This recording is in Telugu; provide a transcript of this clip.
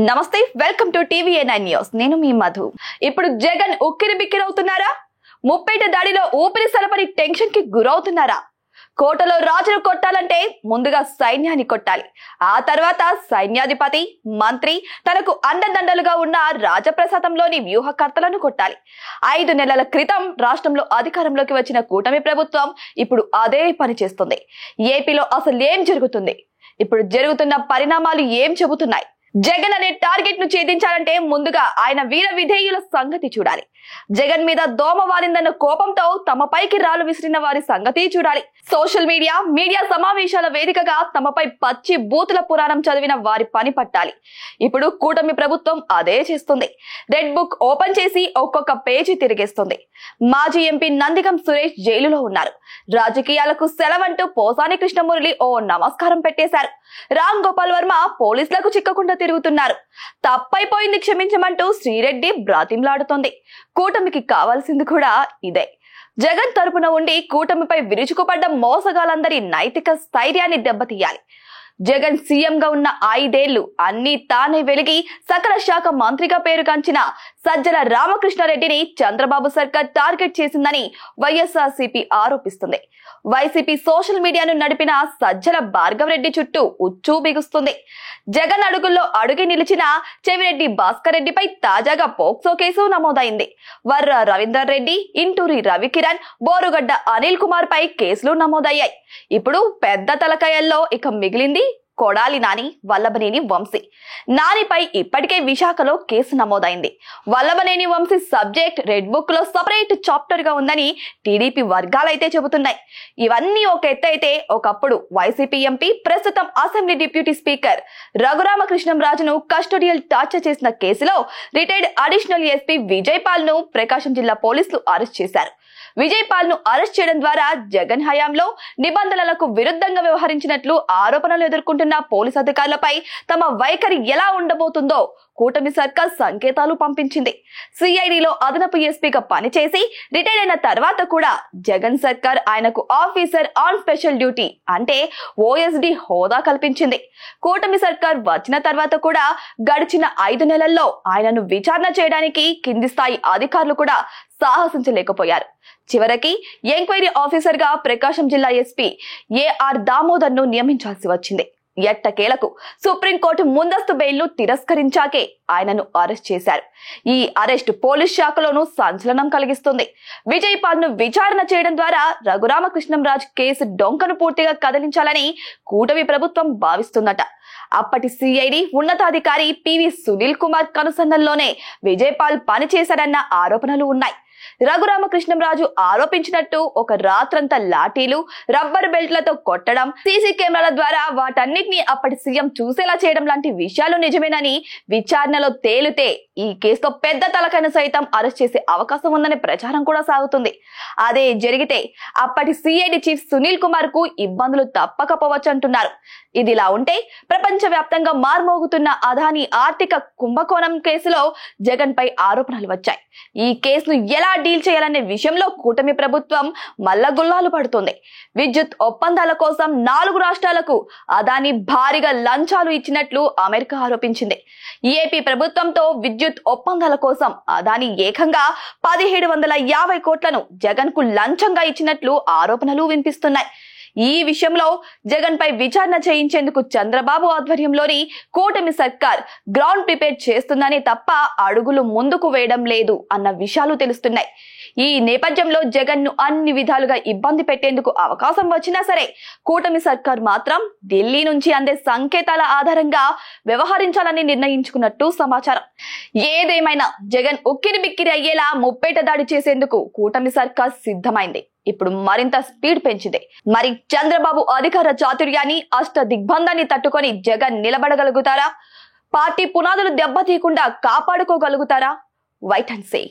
నమస్తే, వెల్కమ్ టు టీవీ9 న్యూస్. నేను మీ మధు. ఇప్పుడు జగన్ ఉక్కిరి బిక్కిరవుతున్నారా? ముప్పేట దాడిలో ఊపిరి సలపని టెన్షన్ కి గురవుతున్నారా? కోటలో రాజును కొట్టాలంటే ముందుగా సైన్యాన్ని కొట్టాలి. ఆ తర్వాత సైన్యాధిపతి, మంత్రి, తనకు అండదండలుగా ఉన్న రాజప్రసాదంలోని వ్యూహకర్తలను కొట్టాలి. 5 నెలల క్రితం రాష్ట్రంలో అధికారంలోకి వచ్చిన కూటమి ప్రభుత్వం ఇప్పుడు అదే పని చేస్తుంది. ఏపీలో అసలు ఏం జరుగుతుంది? ఇప్పుడు జరుగుతున్న పరిణామాలు ఏం చెబుతున్నాయి? జగన్ అనే టార్గెట్ ను ఛేదించాలంటే ముందుగా ఆయన వీర విధేయుల సంగతి చూడాలి. జగన్ మీద దోమ వారిందన్న కోపంతో తమపైకి రాళ్లు విసిరిన వారి సంగతి చూడాలి. సోషల్ మీడియా సమావేశాల వేదికగా తమపై పచ్చి బూతుల పురాణం చదివిన వారి పని పట్టాలి. ఇప్పుడు కూటమి ప్రభుత్వం అదే చేస్తుంది. రెడ్ బుక్ ఓపెన్ చేసి ఒక్కొక్క పేజీ తిరిగేస్తుంది. మాజీ ఎంపీ నందిగం సురేష్ జైలులో ఉన్నారు. రాజకీయాలకు సెలవంటూ పోసాని కృష్ణమురళి ఓ నమస్కారం పెట్టేశారు. రామ్ గోపాల్ వర్మ పోలీసులకు చిక్కకుండా తిరుగుతున్నారు. తప్పైపోయింది క్షమించమంటూ శ్రీరెడ్డి బ్రాతింలాడుతోంది. కూటమికి కావాల్సింది కూడా ఇదే. జగన్ తరపున ఉండి కూటమిపై విరుచుకుపడ్డ మోసగాలందరి నైతిక స్థైర్యాన్ని దెబ్బతీయాలి. జగన్ సీఎంగా ఉన్న 5 ఏళ్లు అన్ని తానే వెలిగి సకల శాఖ మంత్రిగా పేరుగాంచిన సజ్జల రామకృష్ణారెడ్డిని చంద్రబాబు సర్కార్ టార్గెట్ చేసిందని వైఎస్ఆర్సీపీ ఆరోపిస్తుంది. వైసీపీ సోషల్ మీడియాను నడిపిన సజ్జల భార్గవరెడ్డి చుట్టూ ఉచ్చు బిగుస్తుంది. జగన్ అడుగుల్లో అడుగి నిలిచిన చెవిరెడ్డి భాస్కర్ రెడ్డిపై తాజాగా పోక్సో కేసు నమోదైంది. వర్ర రవీందర్ రెడ్డి, ఇంటూరి రవికిరణ్, బోరుగడ్డ అనిల్ కుమార్ పై కేసులు నమోదయ్యాయి. ఇప్పుడు పెద్ద తలకాయల్లో ఇక మిగిలింది కొడాలి నాని, వల్లభనేని వంశీ. నానిపై ఇప్పటికే విశాఖలో కేసు నమోదైంది. Vallabhaneni Vamsi subject red book లో సపరేట్ చాప్టర్ గా ఉందని టీడీపీ వర్గాలైతే చెబుతున్నాయి. ఇవన్నీ ఒక ఎత్తైతే ఒకప్పుడు వైసీపీ ఎంపీ, ప్రస్తుతం అసెంబ్లీ డిప్యూటీ స్పీకర్ రఘురామకృష్ణంరాజును కస్టోడియల్ టార్చర్ చేసిన కేసులో retired additional SP Vijay Paul ను ప్రకాశం జిల్లా పోలీసులు అరెస్ట్ చేశారు. విజయ్ పాల్ ను అరెస్ట్ చేయడం ద్వారా జగన్ హయాంలో నిబంధనలకు విరుద్ధంగా వ్యవహరించినట్లు ఆరోపణలు ఎదుర్కొంటున్న పోలీసు అధికారులపై తమ వైఖరి ఎలా ఉండబోతుందో కూటమి సర్కార్ సంకేతాలు పంపించింది. సిఐడిలో అదనపు ఎస్పీగా పనిచేసి రిటైర్ అయిన తర్వాత కూడా జగన్ సర్కార్ ఆయనకు ఆఫీసర్ ఆన్ స్పెషల్ డ్యూటీ అంటే ఓఎస్డి హోదా కల్పించింది. కూటమి సర్కార్ వచ్చిన తర్వాత కూడా గడిచిన 5 నెలల్లో ఆయనను విచారణ చేయడానికి కింది స్థాయి అధికారులు కూడా సాహసించలేకపోయారు. చివరికి ఎంక్వైరీ ఆఫీసర్ గా ప్రకాశం జిల్లా ఎస్పీ ఏఆర్ దామోదర్ ను నియమించాల్సి వచ్చింది. ఎట్టకేలకు సుప్రీంకోర్టు ముందస్తు బెయిల్ ను తిరస్కరించాకే ఆయనను అరెస్ట్ చేశారు. ఈ అరెస్ట్ పోలీస్ శాఖలోనూ సంచలనం కలిగిస్తుంది. విజయ్ పాల్ ను విచారణ చేయడం ద్వారా రఘురామకృష్ణంరాజు కేసు డొంకను పూర్తిగా కదిలించాలని కూటమి ప్రభుత్వం భావిస్తుందట. అప్పటి సిఐడి ఉన్నతాధికారి పివి సునీల్ కుమార్ కనుసన్నల్లోనే విజయ్ పాల్ పనిచేశారన్న ఆరోపణలు ఉన్నాయి. రఘురామకృష్ణంరాజు ఆరోపించినట్టు ఒక రాత్రంతా లాఠీలు, రబ్బర్ బెల్ట్లతో కొట్టడం, సీసీ కెమెరాల ద్వారా వాటన్నిటిని అప్పటి సీఎం చూసేలా చేయడం లాంటి విషయాలు నిజమేనని విచారణలో తేలితే ఈ కేసుతో పెద్ద తలకైన సైతం అరెస్ట్ చేసే అవకాశం ఉందనే ప్రచారం కూడా సాగుతుంది. అదే జరిగితే అప్పటి సిఐడి చీఫ్ సునీల్ కుమార్ కు ఇబ్బందులు తప్పకపోవచ్చు అంటున్నారు. ఇదిలా ఉంటే ప్రపంచ వ్యాప్తంగా మార్మోగుతున్న అదానీ ఆర్థిక కుంభకోణం కేసులో జగన్ పై ఆరోపణలు వచ్చాయి. ఈ కేసును ఎలా డీల్ చేయాలనే విషయంలో కూటమి ప్రభుత్వం మల్లగుల్లాలు పడుతుంది. విద్యుత్ ఒప్పందాల కోసం 4 రాష్ట్రాలకు అదానీ భారీగా లంచాలు ఇచ్చినట్లు అమెరికా ఆరోపించింది. ఏపీ ప్రభుత్వంతో విద్యుత్ ఒప్పందాల కోసం అదానీ ఏకంగా 1750 కోట్లను జగన్ కు లంచంగా ఇచ్చినట్లు ఆరోపణలు వినిపిస్తున్నాయి. ఈ విషయంలో జగన్ పై విచారణ చేయించేందుకు చంద్రబాబు ఆధ్వర్యంలోని కూటమి సర్కార్ గ్రౌండ్ ప్రిపేర్ చేస్తుందనే తప్ప అడుగులు ముందుకు వేయడం లేదు అన్న విషయాలు తెలుస్తున్నాయి. ఈ నేపథ్యంలో జగన్ ను అన్ని విధాలుగా ఇబ్బంది పెట్టేందుకు అవకాశం వచ్చినా సరే కూటమి సర్కార్ మాత్రం ఢిల్లీ నుంచి అందే సంకేతాల ఆధారంగా వ్యవహరించాలని నిర్ణయించుకున్నట్టు సమాచారం. ఏదేమైనా జగన్ ఉక్కిరి బిక్కిరి అయ్యేలా ముప్పేట దాడి చేసేందుకు కూటమి సర్కార్ సిద్ధమైంది. ఇప్పుడు మరింత స్పీడ్ పెంచింది. మరి చంద్రబాబు అధికార చాతుర్యాన్ని, అష్ట దిగ్బంధాన్ని తట్టుకొని జగన్ నిలబడగలుగుతారా? పార్టీ పునాదులు దెబ్బతీయకుండా కాపాడుకోగలుగుతారా? White and say.